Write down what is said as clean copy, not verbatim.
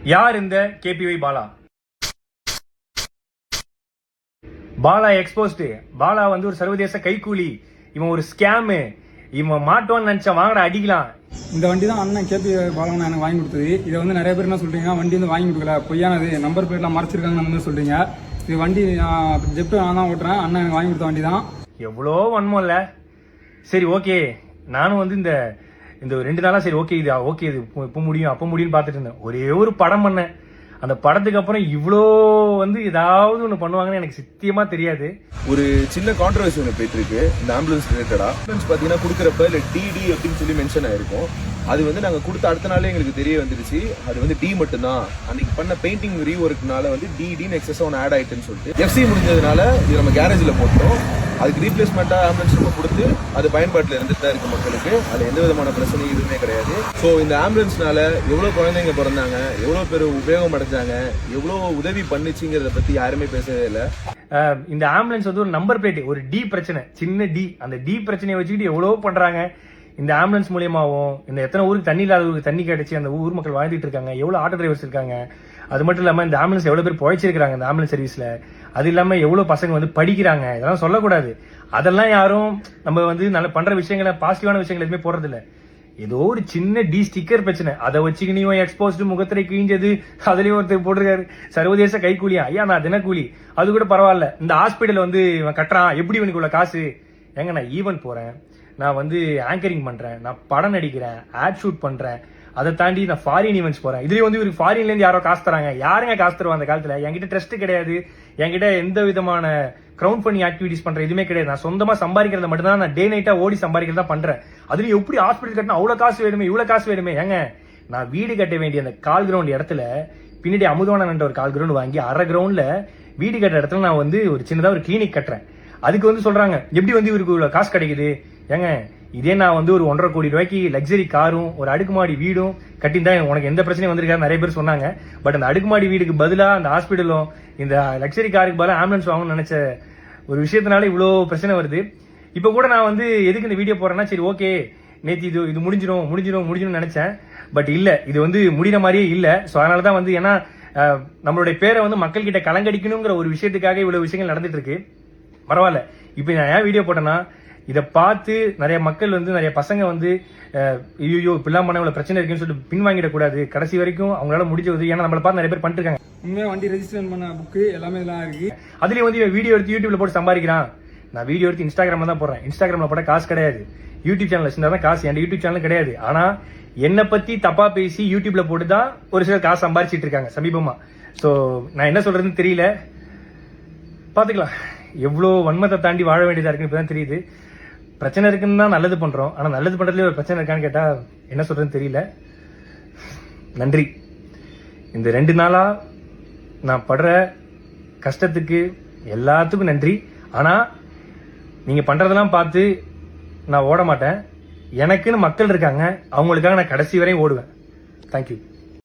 யார் இந்த KPY Bala? Bala exposed. Bala வந்து ஒரு சர்வதேச கைக்கூலி. இவன் ஒரு ஸ்கேமு. இவன் மாட்டோன்னு நினைச்சா வாங்கடா அடிக்கலாம். இந்த வண்டி தான் அண்ணன் கேபிஒய் பாலா எனக்கு வாங்கி கொடுத்தது. இதை வந்து நிறைய பேர் என்ன சொல்றீங்க, வண்டி வந்து வாங்கி கொடுக்கல, பொய்யானது, நம்பர் பிளேட்லாம் மறைச்சிருக்காங்கன்னு அந்த மாதிரி சொல்றீங்க. இது வண்டி ஜெப்டோ நான் தான் ஓட்டுறேன். அண்ணன் எனக்கு வாங்கி கொடுத்த வண்டி தான். எவ்வளோ வன்மம் இல்ல. சரி ஓகே, நானும் வந்து இந்த 2 நாளா சரி ஓகே இது ஓகே இது இப்போ முடியும் அப்போ முடியும்னு பார்த்துட்டு இருந்தேன். ஒரே ஒரு படம் பண்ணேன். அந்த படத்துக்கு அப்புறம் இவ்வளோ வந்து ஏதாவது ஒன்று பண்ணுவாங்கன்னு எனக்கு சத்தியமா தெரியாது. ஒரு சின்ன கான்ட்ரவர்சி ஒன்று போயிட்டு இருக்கு இந்த ஆம்புலன்ஸ் ரிலேட்டடா. ஆம்புலன்ஸ் பார்த்தீங்கன்னா கொடுக்குறப்ப இல்லை டிடி அப்படின்னு சொல்லி மென்ஷன் ஆயிருக்கும். அது வந்து நாங்கள் கொடுத்த அடுத்த நாளே எங்களுக்கு தெரிய வந்துருச்சு அது வந்து டி மட்டும்தான். அன்னைக்கு பண்ண பெயிண்டிங் ரீஒர்க்னால வந்து டின்னு எக்ஸஸாக ஒன்று ஆட் ஆயிட்டுன்னு சொல்லிட்டு எஃப்சி முடிஞ்சதுனால இது நம்ம கேரேஜில் போட்டோம். அதுக்கு ரீப்ளேஸ்மெண்ட்டாக ஆம்புலன்ஸ் நம்ம கொடுத்து அது பயன்பாட்டில் இருந்துட்டு தான் இருக்கு மக்களுக்கு. அதில் எந்த விதமான பிரச்சனையும் எதுவுமே கிடையாது. ஸோ இந்த ஆம்புலன்ஸ்னால எவ்வளோ குழந்தைங்க பிறந்தாங்க, எவ்வளோ பேர் உபயோகம் அடைஞ்சாங்க, எவ்வளோ உதவி பண்ணுச்சுங்கிறத பற்றி யாருமே பேசவே இல்லை. இந்த ஆம்புலன்ஸ் வந்து ஒரு நம்பர் பிளேட், ஒரு டி பிரச்சனை, சின்ன டி. அந்த டி பிரச்சனையை வச்சுக்கிட்டு எவ்வளோ பண்றாங்க. இந்த ஆம்புலன்ஸ் மூலியமாவும் இந்த எத்தனை ஊருக்கு தண்ணி இல்லாத ஊருக்கு தண்ணி கிடைச்சி அந்த ஊர் மக்கள் வாழ்ந்துட்டு இருக்காங்க. எவ்வளோ ஆட்டோ டிரைவர்ஸ் இருக்காங்க. அது மட்டும் இல்லாமல் இந்த ஆம்புலன்ஸ் எவ்வளோ பேர் பொழைச்சிருக்காங்க இந்த ஆம்புலன்ஸ் சர்வீஸ்ல. அது இல்லாம எவ்வளவு பசங்க வந்து படிக்கிறாங்க. இதெல்லாம் சொல்லக்கூடாது. அதெல்லாம் யாரும் நம்ம வந்து நல்ல பண்ற விஷயங்களை, பாசிட்டிவான விஷயங்கள் எதுவுமே போடுறது இல்லை. ஏதோ ஒரு சின்ன டி ஸ்டிக்கர் பிரச்சனை, அதை வச்சுக்கினியும் எக்ஸ்போஸ்டு முகத்திரை கிழிஞ்சது, அதுலயும் ஒருத்தர் போட்டிருக்காரு சர்வதேச கைக்கூலியா. ஐயா நான் தினக்கூலி, அது கூட பரவாயில்ல. இந்த ஹாஸ்பிட்டல் வந்து இவன் கட்டுறான், எப்படி இவனுக்கு உள்ள காசு? ஏங்க நான் ஈவென்ட் போறேன், நான் வந்து ஆங்கரிங் பண்றேன், நான் படம் நடிக்கிறேன், ஆட் ஷூட் பண்றேன், அதை தாண்டி நான் ஃபாரின் ஈவெண்ட்ஸ் போறேன். இதுலயும் வந்து இவருக்கு ஃபாரின்ல இருந்து யாரோ காசு தராங்க. யாருங்க காசு தருவா அந்த காலத்துல? என்கிட்ட ட்ரஸ்ட் கிடையாது, என்கிட்ட எந்த விதமான கிரவுண்ட் ஃபண்டிங் ஆக்டிவிட்டிஸ் பண்ற எதுவுமே கிடையாது. நான் சொந்தமா சம்பாதிக்கிறத மட்டும் தான், நான் டே நைட்டா ஓடி சம்பாதிக்கிறதா பண்றேன். அதுலயும் எப்படி ஹாஸ்பிட்டல் கட்டினா அவ்வளவு காசு வேணுமே, இவ்வளவு காசு வேணுமே? ஏங்க நான் வீடு கட்ட வேண்டிய அந்த கால் கிரவுண்ட் இடத்துல பின்னாடி அமுதவானன் ஒரு கால் கிரவுண்ட் வாங்கி அரை கிரவுண்ட்ல வீடு கட்டுற இடத்துல நான் வந்து ஒரு சின்னதா ஒரு கிளினிக் கட்டுறேன். அதுக்கு வந்து சொல்றாங்க எப்படி வந்து இவருக்கு இவ்வளவு காசு கிடைக்குது? ஏங்க இதே நான் வந்து ஒரு 1.5 கோடி ரூபாய்க்கு லக்ஸரி காரும் ஒரு அடுக்குமாடி வீடும் கட்டியிருந்தா உனக்கு எந்த பிரச்சனையும் வந்திருக்காரு நிறைய பேர் சொன்னாங்க. பட் அந்த அடுக்குமாடி வீடுக்கு பதிலா அந்த ஹாஸ்பிட்டலும் இந்த லக்ஸரி காருக்கு பதிலாக ஆம்புலன்ஸ் வாங்கணும்னு நினைச்ச ஒரு விஷயத்தினால இவ்வளோ பிரச்சனை வருது. இப்போ கூட நான் வந்து எதுக்கு இந்த வீடியோ போறேன்னா, சரி ஓகே நேற்று இது முடிஞ்சிடும் நினைச்சேன். பட் இல்ல, இது வந்து முடிகிற மாதிரியே இல்ல. ஸோ அதனால தான் வந்து ஏன்னா நம்மளுடைய பேரை வந்து மக்கள் கிட்ட கலங்கடிக்கணுங்கிற ஒரு விஷயத்துக்காக இவ்வளவு விஷயங்கள் நடந்துட்டு இருக்கு. பரவாயில்ல. இப்போ நான் ஏன் வீடியோ போட்டேன்னா, இதை பார்த்து நிறைய மக்கள் வந்து நிறைய பசங்க வந்து ஐயோ இப்படிலாம் பண்ண இவ்வளவு பிரச்சனை இருக்குன்னு சொல்லிட்டு பின்வாங்கிடக்கூடாது. கடைசி வரைக்கும் அவங்களால முடிஞ்சது. ஏன்னா நம்மளை பார்த்து நிறைய பேர் பண்ணிட்டு இருக்காங்க. உண்மையா வண்டி ரெஜிஸ்ட்ரேஷன் பண்ண புக்கு எல்லாமே இதெல்லாம் இருக்கு. அதுலயும் வந்து வீடியோ எடுத்து யூடியூப்ல போட்டு சம்பாதிக்கிறான். நான் வீடியோ எடுத்து இன்ஸ்டாகிராம்ல தான் போடுறேன். இன்ஸ்டாகிராம்ல போட்ட காசு கிடையாது. யூடியூப் சேனல் வச்சிருந்தா தான் காசு. என் யூடியூப் சேனல் கிடையாது. ஆனா என்னை பத்தி தப்பா பேசி யூடியூப்ல போட்டு தான் ஒரு சிலர் காசு சம்பாதிச்சிட்டு இருக்காங்க சமீபமா. சோ நான் என்ன சொல்றதுன்னு தெரியல. பாத்துக்கலாம். எவ்வளவு வன்மத்தை தாண்டி வாழ வேண்டியதா இருக்குன்னு இப்பதான் தெரியுது. பிரச்சனை இருக்குன்னு தான் நல்லது பண்றோம். ஆனா நல்லது பண்றதுல ஒரு பிரச்சனை இருக்கான்னு கேட்டா என்ன சொல்றதுன்னு தெரியல. நன்றி. இந்த 2 நாளா நான் படுற கஷ்டத்துக்கு எல்லாத்துக்கும் நன்றி. ஆனா நீங்க பண்றதெல்லாம் பார்த்து நான் ஓட மாட்டேன். எனக்குன்னு மக்கள் இருக்காங்க, அவங்களுக்காக நான் கடைசி வரையும் ஓடுவேன். தேங்க்யூ.